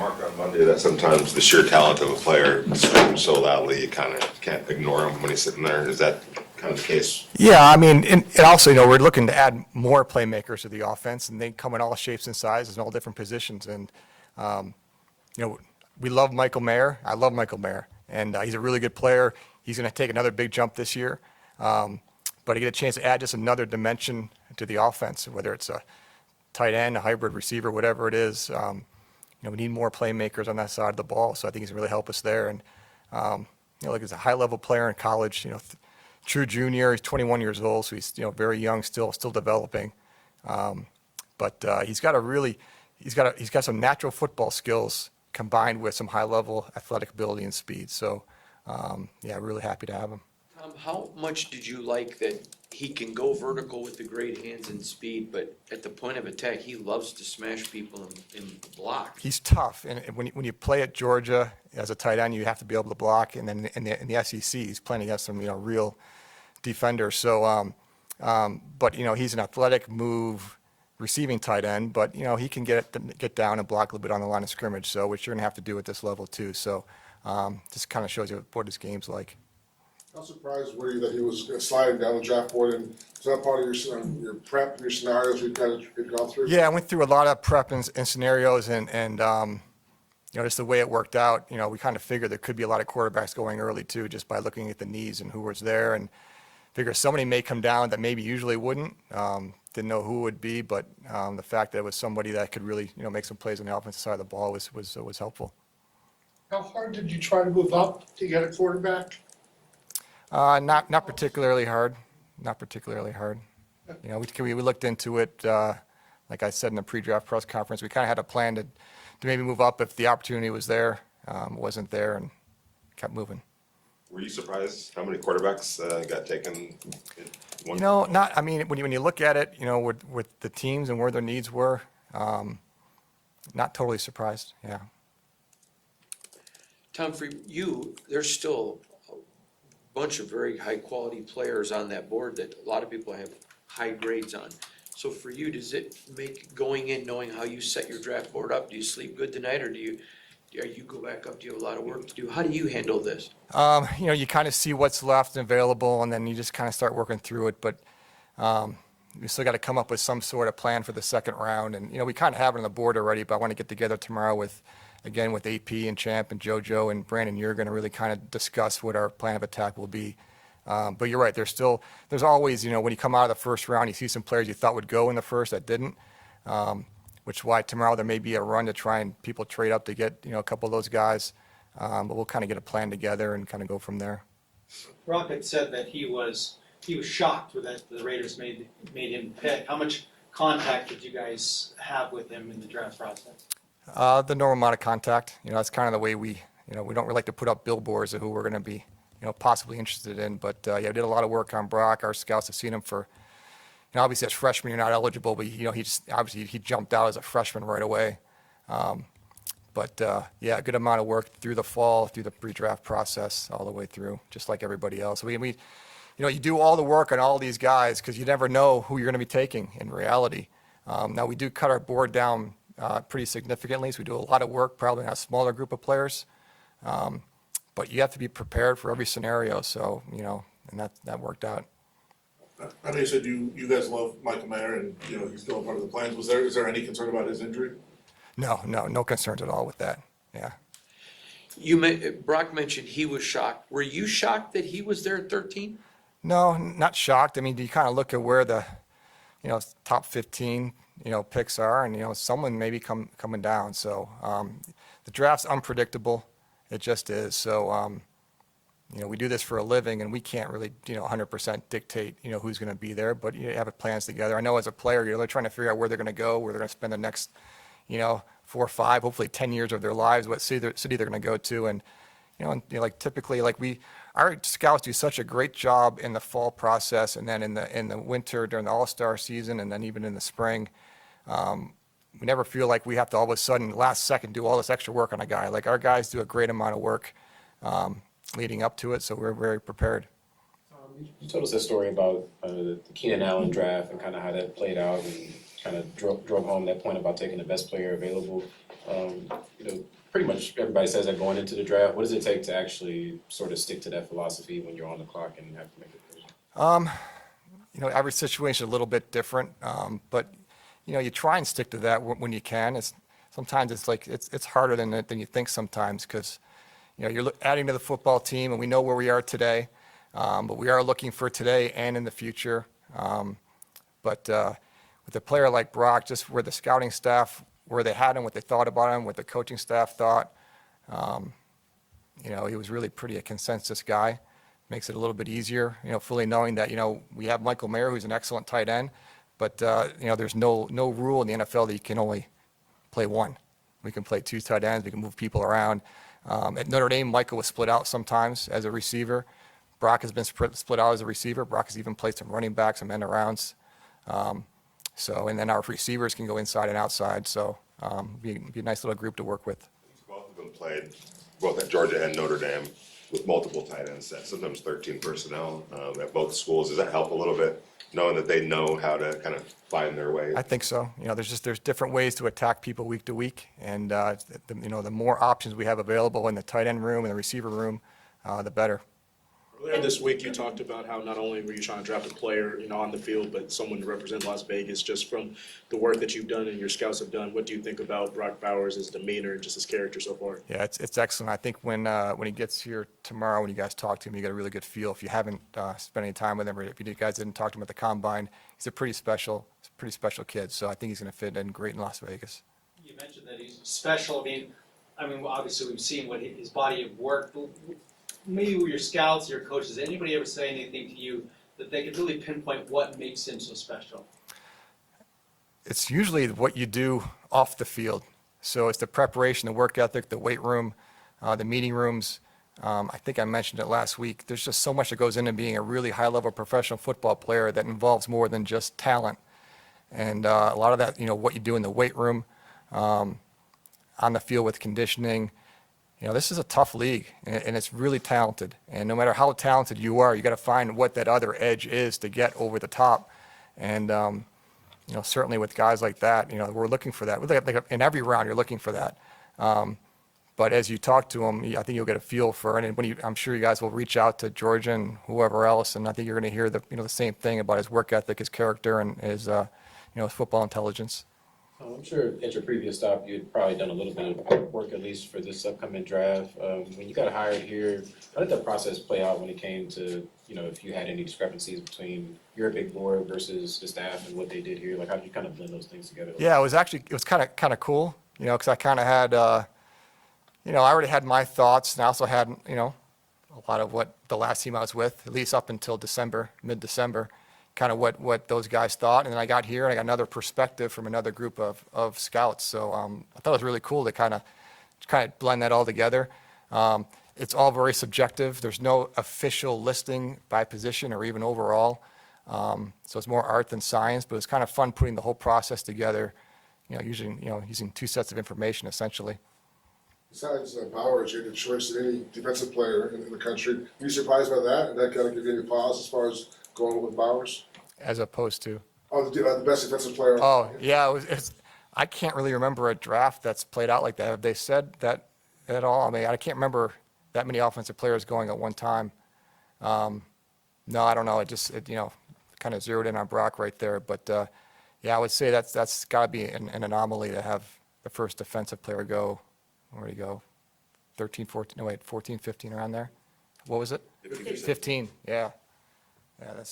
remark on Monday that sometimes the sheer talent of a player screams so loudly you kind of can't ignore him when he's sitting there. Is that kind of the case? Yeah, I mean, and also, we're looking to add more playmakers to the offense, and they come in all shapes and sizes and all different positions. And, we love Michael Mayer. I love Michael Mayer, and he's a really good player. He's going to take another big jump this year. But to get a chance to add just another dimension to the offense, whether it's a tight end, a hybrid receiver, whatever it is, we need more playmakers on that side of the ball. So I think he's going to really help us there. And, like he's a high-level player in college, true junior. He's 21 years old, so he's very young, still developing. But he's got some natural football skills combined with some high-level athletic ability and speed. So really happy to have him. How much did you like that he can go vertical with the great hands and speed, but at the point of attack, he loves to smash people and block? He's tough, and when you play at Georgia as a tight end, you have to be able to block. And then in the SEC, he's playing against some real defenders. So, but he's an athletic move receiving tight end, but he can get down and block a little bit on the line of scrimmage. So, which you're gonna have to do at this level too. So, just kind of shows you what his game's like. How surprised were you that he was sliding down the draft board, and is that part of your prep, your scenarios you've gone through? Yeah, I went through a lot of prep and scenarios, and just the way it worked out, we kind of figured there could be a lot of quarterbacks going early too, just by looking at the knees and who was there, and figure somebody may come down that maybe usually wouldn't. Didn't know who it would be, but the fact that it was somebody that could really make some plays on the offensive side of the ball was helpful. How hard did you try to move up to get a quarterback? Not particularly hard. Not particularly hard. We looked into it. Like I said in the pre-draft press conference, we kind of had a plan to maybe move up if the opportunity was there. It wasn't there, and kept moving. Were you surprised how many quarterbacks got taken? In one when you look at it, with the teams and where their needs were, not totally surprised. Yeah. Tom, for you, there's still a bunch of very high-quality players on that board that a lot of people have high grades on. So for you, does it make going in, knowing how you set your draft board up, do you sleep good tonight, or do you go back up? Do you have a lot of work to do? How do you handle this? You kind of see what's left and available, and then you just kind of start working through it. But we still got to come up with some sort of plan for the second round. And, we kind of have it on the board already, but I want to get together tomorrow with AP and Champ and JoJo and Brandon. You're going to really kind of discuss what our plan of attack will be. But you're right. There's always, when you come out of the first round, you see some players you thought would go in the first that didn't. Which is why tomorrow there may be a run to try and people trade up to get, a couple of those guys. But we'll kind of get a plan together and kind of go from there. Rocket said that he was shocked that the Raiders made him pick. How much contact did you guys have with him in the draft process? The normal amount of contact. That's kind of the way we don't really like to put up billboards of who we're going to be, possibly interested in. But we did a lot of work on Brock. Our scouts have seen him for. Obviously as freshmen you're not eligible, but he jumped out as a freshman right away. A good amount of work through the fall, through the pre-draft process, all the way through, just like everybody else. You do all the work on all these guys because you never know who you're going to be taking in reality. Now we do cut our board down pretty significantly, so we do a lot of work probably on a smaller group of players. But you have to be prepared for every scenario. So and that worked out. I know you said you guys love Michael Mayer, and he's still a part of the plans. Is there any concern about his injury? No concerns at all with that. Yeah. Brock mentioned he was shocked. Were you shocked that he was there at 13? No, not shocked. I mean, you kind of look at where the top 15 picks are, and someone may be coming down. So the draft's unpredictable. It just is. So we do this for a living, and we can't really 100% dictate who's going to be there. But you have plans together. I know as a player, they're trying to figure out where they're going to go, where they're going to spend the next 4 or 5, hopefully 10 years of their lives, what city they're going to go to, and typically our scouts do such a great job in the fall process, and then in the winter during the All-Star season, and then even in the spring. We never feel like we have to all of a sudden last second do all this extra work on a guy. Like our guys do a great amount of work leading up to it, so we're very prepared. You told us a story about the Keenan Allen draft and kind of how that played out, and kind of drove home that point about taking the best player available. much everybody says that going into the draft. What does it take to actually sort of stick to that philosophy when you're on the clock and have to make a decision? Every situation is a little bit different, but, you try and stick to that when you can. Sometimes it's like, it's harder than you think sometimes, because, you're adding to the football team, and we know where we are today, but we are looking for today and in the future. But with a player like Brock, just where the scouting staff, where they had him, what they thought about him, what the coaching staff thought, he was really pretty a consensus guy. Makes it a little bit easier, fully knowing that, we have Michael Mayer, who's an excellent tight end, but, there's no rule in the NFL that you can only play one. We can play two tight ends, we can move people around. At Notre Dame, Michael was split out sometimes as a receiver. Brock has been split out as a receiver. Brock has even played some running backs, some end arounds. And then our receivers can go inside and outside, so be a nice little group to work with. Both of them played, both at Georgia and Notre Dame, with multiple tight end sets, sometimes 13 personnel at both schools. Does that help a little bit, knowing that they know how to kind of find their way? I think so. There's different ways to attack people week to week, and the more options we have available in the tight end room and the receiver room, the better. Earlier this week, you talked about how not only were you trying to draft a player, on the field, but someone to represent Las Vegas. Just from the work that you've done and your scouts have done, what do you think about Brock Bowers, his demeanor, and just his character so far? Yeah, it's excellent. I think when he gets here tomorrow, when you guys talk to him, you get a really good feel. If you haven't spent any time with him, or if you guys didn't talk to him at the combine, he's a pretty special kid. So I think he's going to fit in great in Las Vegas. You mentioned that he's special. I mean, obviously we've seen what his body of work. Maybe with your scouts, your coaches, anybody ever say anything to you that they could really pinpoint what makes him so special? It's usually what you do off the field. So it's the preparation, the work ethic, the weight room, the meeting rooms. I think I mentioned it last week. There's just so much that goes into being a really high-level professional football player that involves more than just talent. And a lot of that, what you do in the weight room, on the field with conditioning. This is a tough league, and it's really talented. And no matter how talented you are, you got to find what that other edge is to get over the top. And certainly with guys like that, we're looking for that. Like in every round, you're looking for that. But as you talk to them, I think you'll get a feel for it. And I'm sure you guys will reach out to Georgia and whoever else, and I think you're going to hear the same thing about his work ethic, his character, and his his football intelligence. I'm sure at your previous stop, you'd probably done a little bit of work, at least for this upcoming draft. When you got hired here, how did that process play out when it came to, if you had any discrepancies between your big board versus the staff and what they did here? Like, how did you kind of blend those things together? Yeah, it was kind of cool, because I kind of had, I already had my thoughts, and I also had, a lot of what the last team I was with, at least up until mid-December, kind of what those guys thought. And then I got here and I got another perspective from another group of scouts. So I thought it was really cool to kind of blend that all together. It's all very subjective. There's no official listing by position or even overall. So it's more art than science, but it's kind of fun putting the whole process together, using two sets of information essentially. Besides Bowers, you had a choice of any defensive player in the country. Were you surprised by that? And that kind of give you any pause as far as going with Bowers? As opposed to? Oh, the best defensive player. Oh, yeah, I can't really remember a draft that's played out like that. Have they said that at all? I mean, I can't remember that many offensive players going at one time. No, I don't know. It kind of zeroed in on Brock right there. But, yeah, I would say that's got to be an anomaly to have the first defensive player go, where did he go? 14, 15, around there? What was it? 15, yeah. Yeah,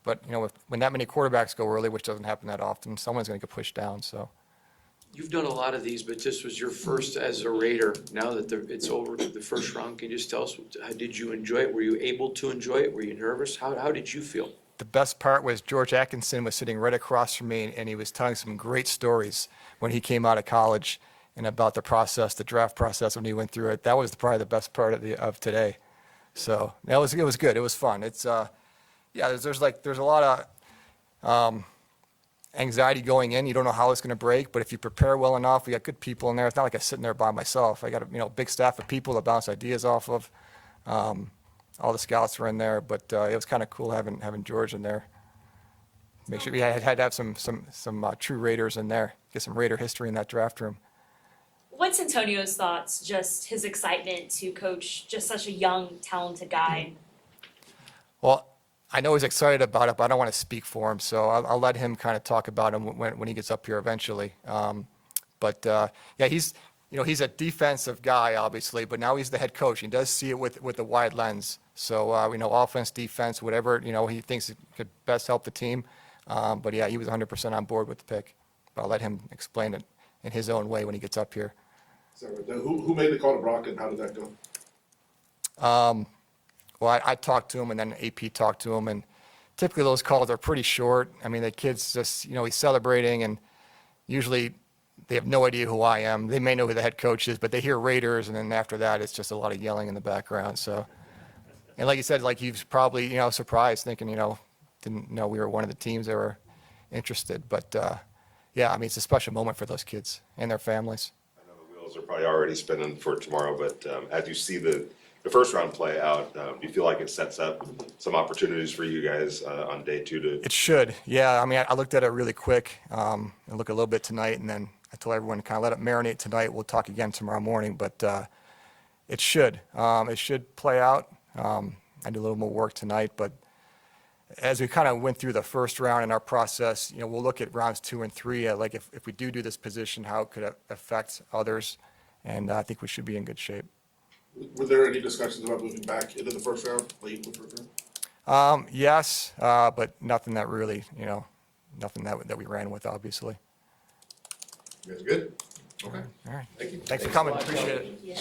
but when that many quarterbacks go early, which doesn't happen that often, someone's going to get pushed down, so. You've done a lot of these, but this was your first as a Raider. Now that it's over to the first round, can you just tell us, how did you enjoy it? Were you able to enjoy it? Were you nervous? How did you feel? The best part was George Atkinson was sitting right across from me, and he was telling some great stories when he came out of college and about the process, the draft process when he went through it. That was probably the best part of today. So it was good. It was fun. It's yeah, there's a lot of anxiety going in. You don't know how it's going to break, but if you prepare well enough, we got good people in there. It's not like I'm sitting there by myself. I got a big staff of people to bounce ideas off of. All the scouts were in there, but it was kind of cool having George in there. Make sure we had to have some true Raiders in there. Get some Raider history in that draft room. What's Antonio's thoughts, just his excitement to coach just such a young, talented guy? Well, I know he's excited about it, but I don't want to speak for him, so I'll let him kind of talk about him when he gets up here eventually. Yeah, he's a defensive guy, obviously, but now he's the head coach. He does see it with a wide lens. So, offense, defense, whatever, he thinks it could best help the team. But yeah, he was 100% on board with the pick. But I'll let him explain it in his own way when he gets up here. Is that right? Now, who made the call to Brock and how did that go? Well, I talked to him, and then AP talked to him, and typically those calls are pretty short. I mean, the kid's just, he's celebrating, and usually they have no idea who I am. They may know who the head coach is, but they hear Raiders, and then after that, it's just a lot of yelling in the background. So, and like you said, like he was probably, surprised, thinking, didn't know we were one of the teams that were interested. But yeah, I mean, it's a special moment for those kids and their families. I know the wheels are probably already spinning for tomorrow, but as you see the first round play out, do you feel like it sets up some opportunities for you guys on day 2 to? It should, yeah. I mean, I looked at it really quick. I look a little bit tonight, and then I told everyone to kind of let it marinate tonight. We'll talk again tomorrow morning, but it should. It should play out. I did a little more work tonight, but as we kind of went through the first round in our process, we'll look at rounds 2 and 3, like if we do this position, how it could affect others, and I think we should be in good shape. Were there any discussions about moving back into the first round, late in the first round? Yes, but nothing that really, nothing that we ran with, obviously. You guys good? Okay. All right. Thank you. Thanks for coming, appreciate it. Yeah.